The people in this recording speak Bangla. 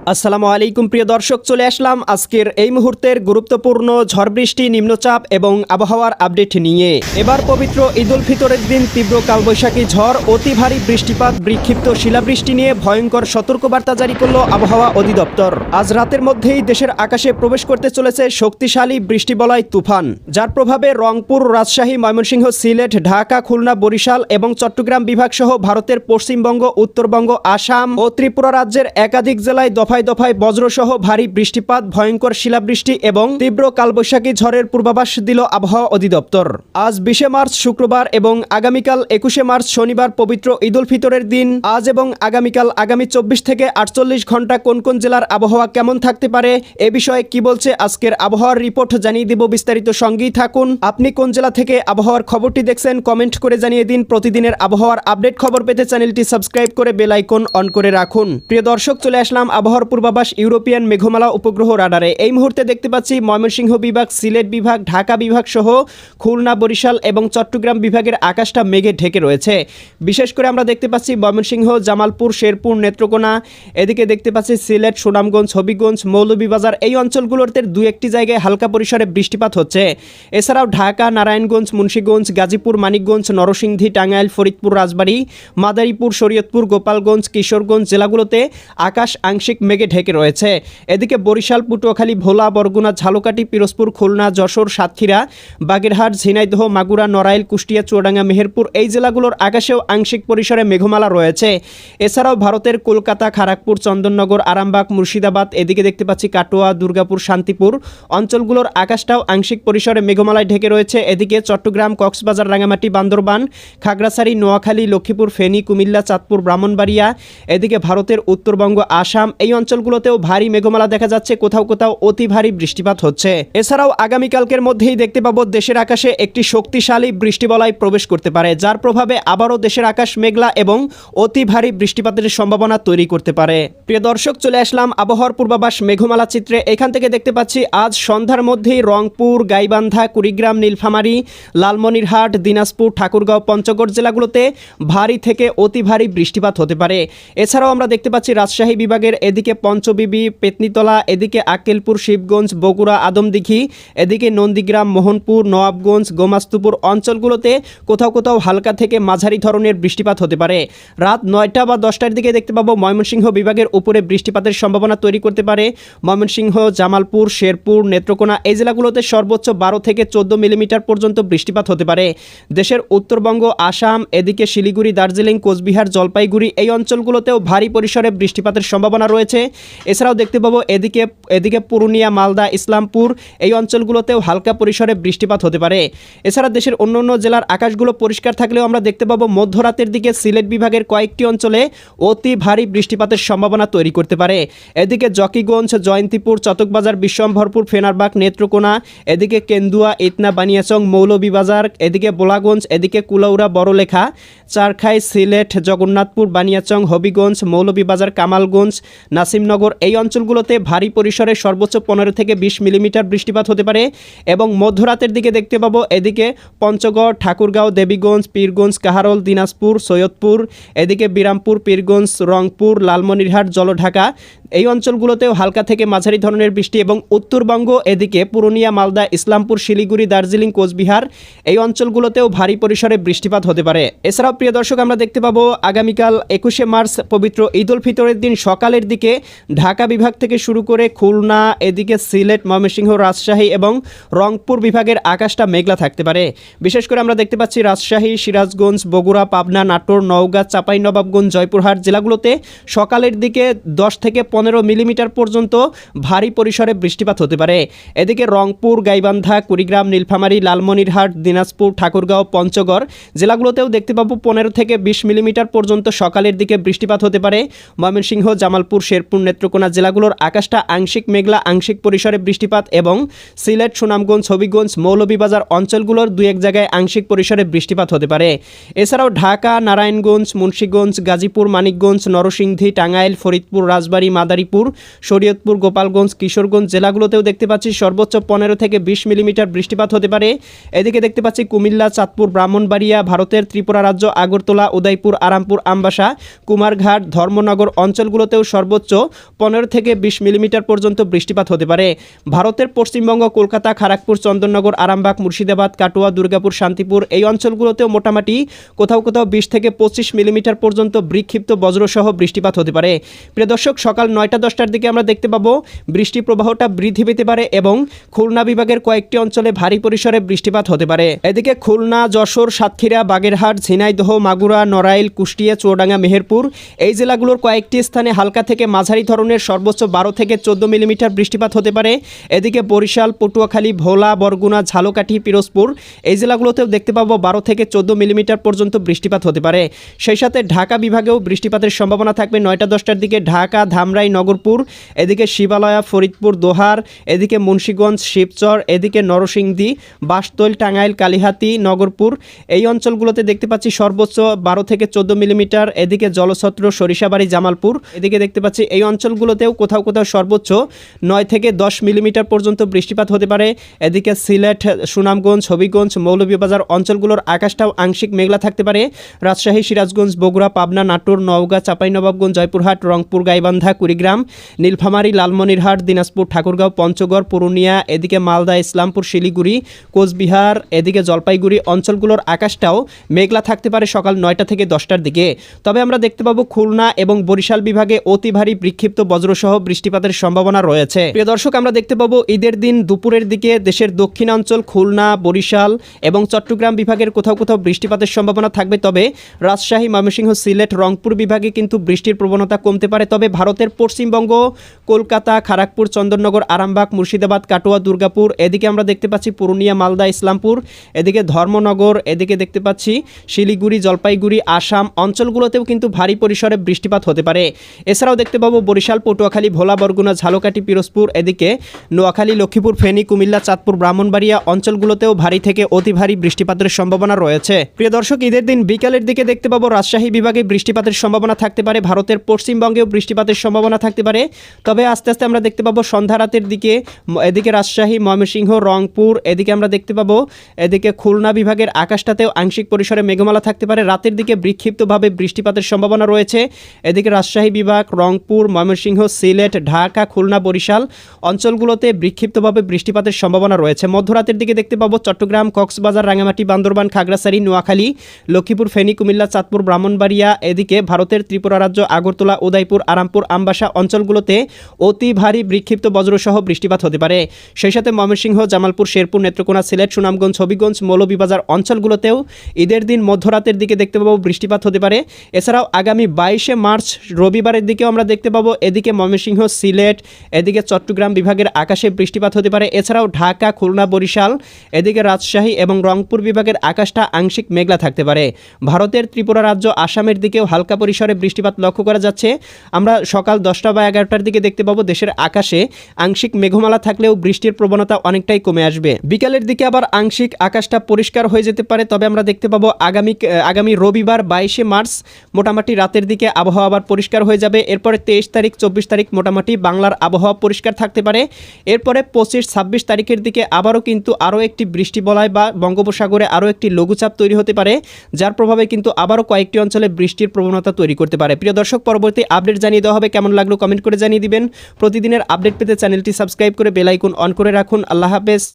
আসসালামু আলাইকুম প্রিয় দর্শক, চলে আসলাম আজকের এই মুহূর্তের গুরুত্বপূর্ণ ঝড় বৃষ্টি, নিম্নচাপ এবং আবহাওয়ার আপডেট নিয়ে। এবার পবিত্র ঈদ উল ফিতরের দিন তীব্র কালবৈশাখী ঝড়, অতি ভারী বৃষ্টিপাত, বিক্ষিপ্ত শিলাবৃষ্টি নিয়ে ভয়ঙ্কর সতর্কবার্তা জারি করল আবহাওয়া অধিদপ্তর। আজ রাতের মধ্যেই দেশের আকাশে প্রবেশ করতে চলেছে শক্তিশালী বৃষ্টিবলয় তুফান, যার প্রভাবে রংপুর, রাজশাহী, ময়মনসিংহ, সিলেট, ঢাকা, খুলনা, বরিশাল এবং চট্টগ্রাম বিভাগ সহ ভারতের পশ্চিমবঙ্গ, উত্তরবঙ্গ, আসাম ও ত্রিপুরা রাজ্যের একাধিক জেলায় দফায় দফায় বজ্রসহ ভারী বৃষ্টিপাত, ভয়ঙ্কর শিলাবৃষ্টি এবং তীব্র কালবৈশাখী ঝড়ের পূর্বাভাস দিল আবহাওয়া অধিদপ্তর। আজ 20 মার্চ শুক্রবার এবং আগামীকাল 21 মার্চ শনিবার পবিত্র ঈদ উল ফিতরের দিন। আজ এবং আগামীকাল আগামী 24 থেকে 48 ঘন্টা কোন কোন জেলার আবহাওয়া কেমন থাকতে পারে এ বিষয়ে কি বলছে আজকের আবহাওয়ার রিপোর্ট জানিয়ে দিব বিস্তারিত। সঙ্গেই থাকুন। আপনি কোন জেলা থেকে আবহাওয়ার খবরটি দেখছেন কমেন্ট করে জানিয়ে দিন। প্রতিদিনের আবহাওয়ার আপডেট খবর পেতে চ্যানেলটি সাবস্ক্রাইব করে বেল আইকন অন করে রাখুন। প্রিয় দর্শক, চলে আসলাম আবহাওয়ার পূর্বাভাস ইউরোপিয়ান মেঘমালা উপগ্রহ রাডারে। এই মুহূর্তে দেখতে পাচ্ছি ময়মনসিংহ বিভাগ, সিলেট বিভাগ, ঢাকা বিভাগ সহ খুলনা, বরিশাল এবং চট্টগ্রাম বিভাগের আকাশটা মেঘে ঢেকে রয়েছে। বিশেষ করে আমরা দেখতে পাচ্ছি ময়মনসিংহ, জামালপুর, শেরপুর, নেত্রকোনা, এদিকে দেখতে পাচ্ছি সিলেট, সুনামগঞ্জ, হবিগঞ্জ, মৌলভীবাজার এই অঞ্চলগুলোতে দু একটি জায়গায় হালকা পরিসরে বৃষ্টিপাত হচ্ছে। এছাড়াও ঢাকা, নারায়ণগঞ্জ, মুন্সিগঞ্জ, গাজীপুর, মানিকগঞ্জ, নরসিংদী, টাঙ্গাইল, ফরিদপুর, রাজবাড়ী, মাদারীপুর, শরীয়তপুর, গোপালগঞ্জ, কিশোরগঞ্জ জেলাগুলোতে আকাশ আংশিক মেঘে ঢেকে রয়েছে। এদিকে বরিশাল, পটুয়াখালী, ভোলা, বরগুনা, ঝালকাঠি, পিরোজপুর, খুলনা, যশোর, সাতক্ষীরা, বাগেরহাট, ঝিনাইদহ, মাগুরা, নড়াইল, কুষ্টিয়া, চুয়াডাঙ্গা, মেহেরপুর এই জেলাগুলোর আকাশেও আংশিক পরিসরে মেঘমালা রয়েছে। এছাড়াও ভারতের কলকাতা, খড়গপুর, চন্দননগর, আরামবাগ, মুর্শিদাবাদ, এদিকে দেখতে পাচ্ছি কাটোয়া, দুর্গাপুর, শান্তিপুর অঞ্চলগুলোর আকাশটাও আংশিক পরিসরে মেঘমালায় ঢেকে রয়েছে। এদিকে চট্টগ্রাম, কক্সবাজার, রাঙামাটি, বান্দরবান, খাগড়াছড়ি, নোয়াখালী, লক্ষ্মীপুর, ফেনী, কুমিল্লা, চাঁদপুর, ব্রাহ্মণবাড়িয়া, এদিকে ভারতের উত্তরবঙ্গ, আসাম এই অঞ্চলগুলোতেও ভারী মেঘমালা দেখা যাচ্ছে। কোথাও কোথাও অতি ভারী বৃষ্টিপাত হচ্ছে। এছাড়াও আগামীকালকের মধ্যেই দেখতে পাবো দেশের আকাশে একটি শক্তিশালী বৃষ্টিবলয় প্রবেশ করতে পারে, যার প্রভাবে আবারও দেশের আকাশ মেঘলা এবং অতি ভারী বৃষ্টিপাতের সম্ভাবনা তৈরি করতে পারে। প্রিয় দর্শক, চলে আসলাম আবহাওয়ার পূর্বাভাস মেঘমালা চিত্রে। এখান থেকে দেখতে পাচ্ছি আজ সন্ধ্যার মধ্যেই রংপুর, গাইবান্ধা, কুড়িগ্রাম, নীলফামারী, লালমনিরহাট, দিনাজপুর, ঠাকুরগাঁও, পঞ্চগড় জেলাগুলোতে ভারী থেকে অতি ভারী বৃষ্টিপাত হতে পারে। এছাড়াও আমরা দেখতে পাচ্ছি রাজশাহী বিভাগের এদিকে পঞ্চবিবি, পেতনিতলা, এদিকে আক্কেলপুর, শিবগঞ্জ, বগুড়া, আদমদিঘি, এদিকে নন্দীগ্রাম, মোহনপুর, নওয়াবগঞ্জ, গোমাস্তুপুর অঞ্চলগুলোতে কোথাও কোথাও হালকা থেকে মাঝারি ধরনের বৃষ্টিপাত হতে পারে। রাত 9টা বা 10টার দিকে দেখতে পাবো ময়মনসিংহ বিভাগের উপরে বৃষ্টিপাতের সম্ভাবনা তৈরি করতে পারে। ময়মনসিংহ, জামালপুর, শেরপুর, নেত্রকোনা এই জেলাগুলোতে সর্বোচ্চ 12 থেকে 14 মিলিমিটার পর্যন্ত বৃষ্টিপাত হতে পারে। দেশের উত্তরবঙ্গ, আসাম, এদিকে শিলিগুড়ি, দার্জিলিং, কোচবিহার, জলপাইগুড়ি এই অঞ্চলগুলোতেও ভারী পরিসরে বৃষ্টিপাতের সম্ভাবনা রয়েছে। এছাড়াও দেখতে পাবো এদিকে পুরুলিয়া, মালদা, ইসলামপুর এই অঞ্চলগুলোতেও হালকা পরিসরে বৃষ্টিপাত হতে পারে। এছাড়া দেশের অন্যান্য জেলার আকাশগুলো পরিষ্কার থাকলেও আমরা দেখতে পাবো মধ্যরাতের দিকে সিলেট বিভাগের কয়েকটি অঞ্চলে অতি ভারী বৃষ্টিপাতের সম্ভাবনা তৈরি করতে পারে। এদিকে জকিগঞ্জ, জয়ন্তীপুর, চটকবাজার, বিশ্বম্ভরপুর, ফেনারবাগ, নেত্রকোনা, এদিকে কেন্দুয়া, ইতনা, বানিয়াচং, মৌলভীবাজার, এদিকে বোলাগঞ্জ, এদিকে কুলাউড়া, বড়লেখা, চারখাই, সিলেট, জগন্নাথপুর, বানিয়াচং, হবিগঞ্জ, মৌলভীবাজার, কামালগঞ্জ, নাসিমনগর এই অঞ্চলগুলোতে ভারী পরিসরে সর্বোচ্চ 15 থেকে 20 মিলিমিটার বৃষ্টিপাত হতে পারে। এবং মধ্যরাতের দিকে দেখতে পাবো এদিকে পঞ্চগড়, ঠাকুরগাঁও, দেবীগঞ্জ, পীরগঞ্জ, কাহারোল, দিনাজপুর, সৈয়দপুর, এদিকে বিরামপুর, পীরগঞ্জ, রংপুর, লালমনিরহাট, জলঢাকা এই অঞ্চলগুলোতেও হালকা থেকে মাঝারি ধরনের বৃষ্টি। এবং উত্তরবঙ্গ এদিকে পুরুলিয়া, মালদা, ইসলামপুর, শিলিগুড়ি, দার্জিলিং, কোচবিহার এই অঞ্চলগুলোতেও ভারী পরিসরে বৃষ্টিপাত হতে পারে। এছাড়াও প্রিয় দর্শক, আমরা দেখতে পাবো আগামীকাল 21 মার্চ পবিত্র ঈদ উল ফিতরের দিন সকালের দিকে ঢাকা বিভাগ থেকে শুরু করে খুলনা, এদিকে সিলেট, ময়মনসিংহ, রাজশাহী এবং রংপুর বিভাগের আকাশটা মেঘলা থাকতে পারে। বিশেষ করে আমরা দেখতে পাচ্ছি রাজশাহী, সিরাজগঞ্জ, বগুড়া, পাবনা, নাটোর, নওগাঁ, চাঁপাইনবাবগঞ্জ, জয়পুরহাট জেলাগুলোতে সকালের দিকে 10 থেকে 15 মিলিমিটার পর্যন্ত ভারী পরিসরে বৃষ্টিপাত হতে পারে। এদিকে রংপুর, গাইবান্ধা, কুড়িগ্রাম, নীলফামারী, লালমনিরহাট, দিনাজপুর, ঠাকুরগাঁও, পঞ্চগড় জেলাগুলোতেও দেখতে পাবো 15 থেকে 20 মিলিমিটার পর্যন্ত সকালের দিকে বৃষ্টিপাত হতে পারে। ময়মনসিংহ, জামালপুর, শেরপুর, নেত্রকোনা জেলাগুলোর আকাশটা আংশিক মেঘলা, আংশিক পরিসরে বৃষ্টিপাত এবং সিলেট, সুনামগঞ্জ, হবিগঞ্জ, মৌলভীবাজার অঞ্চলগুলোর 2-1 জায়গায় আংশিক পরিসরে বৃষ্টিপাত হতে পারে। এছাড়াও ঢাকা, নারায়ণগঞ্জ, মুন্সিগঞ্জ, গাজীপুর, মানিকগঞ্জ, নরসিংদী, টাঙ্গাইল, ফরিদপুর, রাজবাড়ী, মাদারীপুর, শরীয়তপুর, গোপালগঞ্জ, কিশোরগঞ্জ জেলাগুলোতেও দেখতে পাচ্ছি সর্বোচ্চ 15 থেকে 20 মিলিমিটার বৃষ্টিপাত হতে পারে। এদিকে দেখতে পাচ্ছি কুমিল্লা, চাঁদপুর, ব্রাহ্মণবাড়িয়া, ভারতের ত্রিপুরা রাজ্য, আগরতলা, উদয়পুর, আরামপুর, আমবাসা, কুমারঘাট, ধর্মনগর অঞ্চলগুলোতেও সর্বোচ্চ 15 থেকে 20 মিলিমিটার পর্যন্ত বৃষ্টিপাত হতে পারে। ভারতের পশ্চিমবঙ্গ, কলকাতা, খড়গপুর, চন্দননগর, আরামবাগ, মুর্শিদাবাদ, কাটোয়া, দুর্গাপুর, শান্তিপুর এই অঞ্চলগুলোতেও মোটামুটি কোথাও কোথাও 20 থেকে 25 মিলিমিটার পর্যন্ত বিক্ষিপ্ত বজ্রসহ বৃষ্টিপাত হতে পারে। প্রিয় দর্শক, সকাল 9টা-10টার দিকে আমরা দেখতে পাবো বৃষ্টি প্রবাহটা বৃদ্ধি পেতে পারে এবং খুলনা বিভাগের কয়েকটি অঞ্চলে ভারী পরিসরে বৃষ্টিপাত হতে পারে। এদিকে খুলনা, যশোর, সাতক্ষীরা, বাগেরহাট, ঝিনাইদহ, মাগুরা, নড়াইল, কুষ্টিয়া, চুয়াডাঙ্গা, মেহেরপুর এই জেলাগুলোর কয়েকটি স্থানে হালকা থেকে মাঝারি ধরনের সর্বোচ্চ 12 থেকে 14 মিলিমিটার বৃষ্টিপাত হতে পারে। এদিকে বরিশাল, পটুয়াখালী, ভোলা, বরগুনা, ঝালকাঠি, পিরোজপুর এই জেলাগুলোতেও দেখতে পাবো 12 থেকে 14 মিলিমিটার পর্যন্ত বৃষ্টিপাত হতে পারে। সেই সাথে ঢাকা বিভাগেও বৃষ্টিপাতের সম্ভাবনা থাকবে 9টা-10টার দিকে। ঢাকা, ধামরাই, নগরপুর, এদিকে শিবালয়া, ফরিদপুর, দোহার, এদিকে মুন্সিগঞ্জ, শিবচর, এদিকে নরসিংদী, বাসতৈল, টাঙ্গাইল, কালিহাতী, নগরপুর এই অঞ্চলগুলোতে দেখতে পাচ্ছি সর্বোচ্চ 12 থেকে 14 মিলিমিটার। এদিকে জলছত্র, সরিষাবাড়ি, জামালপুর এদিকে দেখতে পাচ্ছি এই অঞ্চলগুলোতেও কোথাও কোথাও সর্বোচ্চ 9 থেকে 10 মিলিমিটার পর্যন্ত বৃষ্টিপাত হতে পারে। এদিকে সিলেট, সুনামগঞ্জ, হবিগঞ্জ, মৌলভীবাজার অঞ্চলগুলোর আকাশটাও আংশিক মেঘলা থাকতে পারে। রাজশাহী, সিরাজগঞ্জ, বগুড়া, পাবনা, নাটোর, নওগাঁ, চাঁপাইনবাবগঞ্জ, জয়পুরহাট, রংপুর, গাইবান্ধা, কুড়িগ্রাম, নীলফামারী, লালমনিরহাট, দিনাজপুর, ঠাকুরগাঁও, পঞ্চগড়, পুরুলিয়া, এদিকে মালদা, ইসলামপুর, শিলিগুড়ি, কোচবিহার, এদিকে জলপাইগুড়ি অঞ্চলগুলোর আকাশটাও মেঘলা থাকতে পারে সকাল 9টা থেকে 10টার দিকে। তবে আমরা দেখতে পাবো খুলনা এবং বরিশাল বিভাগে অতি ভারী বিক্ষিপ্ত বজ্রসহ বৃষ্টিপাতের সম্ভাবনা রয়েছে। প্রিয় দর্শক, আমরা দেখতে পাবো ঈদের দিন দুপুরের দিকে দেশের দক্ষিণাঞ্চল খুলনা, বরিশাল এবং চট্টগ্রাম বিভাগের কোথাও কোথাও বৃষ্টিপাতের সম্ভাবনা থাকবে। তবে রাজশাহী, ময়মনসিংহ, সিলেট, রংপুর বিভাগে কিন্তু বৃষ্টির প্রবণতা কমতে পারে। তবে ভারতের পশ্চিমবঙ্গ, কলকাতা, খড়গপুর, চন্দননগর, আরামবাগ, মুর্শিদাবাদ, কাটোয়া, দুর্গাপুর এদিকে আমরা দেখতে পাচ্ছি পুরুলিয়া, মালদা, ইসলামপুর, এদিকে ধর্মনগর, এদিকে দেখতে পাচ্ছি শিলিগুড়ি, জলপাইগুড়ি, আসাম অঞ্চলগুলোতেও কিন্তু ভারী পরিসরে বৃষ্টিপাত হতে পারে। এছাড়াও দেখতে পাবো বরিশাল, পটুয়াখালী, ভোলা, বরগুনা, ঝালকাঠি, পিরোজপুর, এদিকে নোয়াখালী, লক্ষ্মীপুর, ফেনী, কুমিল্লা, চাঁদপুর, ব্রাহ্মণবাড়িয়া অঞ্চলগুলোতেও ভারী থেকে অতি ভারী বৃষ্টিপাতের সম্ভাবনা রয়েছে। প্রিয় দর্শক, ঈদের দিন বিকালের দিকে দেখতে পাবো রাজশাহী বিভাগে বৃষ্টিপাতের সম্ভাবনা থাকতে পারে। ভারতের পশ্চিমবঙ্গেও বৃষ্টিপাতের সম্ভাবনা থাকতে পারে। তবে আস্তে আস্তে আমরা দেখতে পাবো সন্ধ্যা রাতের দিকে এদিকে রাজশাহী, ময়মনসিংহ, রংপুর এদিকে আমরা দেখতে পাবো এদিকে খুলনা বিভাগের আকাশটাতেও আংশিক পরিসরে মেঘমালা থাকতে পারে। রাতের দিকে বিক্ষিপ্তভাবে বৃষ্টিপাতের সম্ভাবনা রয়েছে। এদিকে রাজশাহী বিভাগ, রংপুর, ময়মনসিংহ, সিলেট, ঢাকা, খুলনা, বরিশাল অঞ্চলগুলোতে বিক্ষিপ্তভাবে বৃষ্টিপাতের সম্ভাবনা রয়েছে। মধ্যরাতের দিকে দেখতে পাবো চট্টগ্রাম, কক্সবাজার, রাঙ্গামাটি, বান্দরবান, খাগড়াছড়ি, নোয়াখালী, লক্ষ্মীপুর, ফেনী, কুমিল্লা, চাঁদপুর, ব্রাহ্মণবাড়িয়া এদিকে ভারতের ত্রিপুরা রাজ্য, আগরতলা, উদয়পুর, আরামপুর, আমবাসা অঞ্চলগুলোতে অতি ভারী বিক্ষিপ্ত বজ্রসহ বৃষ্টিপাত হতে পারে। সেই সাথে ময়মনসিংহ, জামালপুর, শেরপুর, নেত্রকোনা, সিলেট, সুনামগঞ্জ, হবিগঞ্জ, মৌলভীবাজার অঞ্চলগুলোতেও ঈদের দিন মধ্যরাতের দিকে দেখতে পাবো বৃষ্টিপাত হতে পারে। এছাড়াও আগামী 22শে মার্চ রবিবারের দিকেও আমরা দেখতে পাবো এদিকে ময়মনসিংহ, সিলেট এদিকে চট্টগ্রাম বিভাগের আকাশে বৃষ্টিপাত হতে পারে। এছাড়াও ঢাকা, খুলনা, বরিশাল এদিকে রাজশাহী এবং রংপুর বিভাগের আকাশটা আংশিক মেঘলা থাকতে পারে। ভারতের ত্রিপুরা রাজ্য, আসামের দিকেও হালকা পরিসরে বৃষ্টিপাত লক্ষ্য করা যাচ্ছে। আমরা সকাল 10টা বা 11টার দিকে দেখতে পাবো দেশের আকাশে আংশিক মেঘমালা থাকলেও বৃষ্টির প্রবণতা অনেকটাই কমে আসবে। বিকালের দিকে আবার আংশিক আকাশটা পরিষ্কার হয়ে যেতে পারে। তবে আমরা দেখতে পাবো আগামী রবিবার 22শে মার্চ মোটামুটি রাতের দিকে আবহাওয়া আবার পরিষ্কার হয়ে যাবে। এরপরে 23 তারিখ, 24 তারিখ মোটামুটি বাংলার আবহাওয়া পরিষ্কার থাকতে পারে। এরপরে 25, 26 তারিখের দিকে আবারও কিন্তু আরও একটি বৃষ্টি বলয় বা বঙ্গোপসাগরে আরও একটি লঘুচাপ তৈরি হতে পারে, যার প্রভাবে কিন্তু আবারও কয়েকটি অঞ্চলে বৃষ্টির প্রবণতা তৈরি করতে পারে। প্রিয় দর্শক, পরবর্তী আপডেট জানিয়ে দেওয়া হবে। কেমন লাগলো কমেন্ট করে জানিয়ে দিবেন। প্রতিদিনের আপডেট পেতে চ্যানেলটি সাবস্ক্রাইব করে বেল আইকন অন করে রাখুন। আল্লাহ হাফেজ।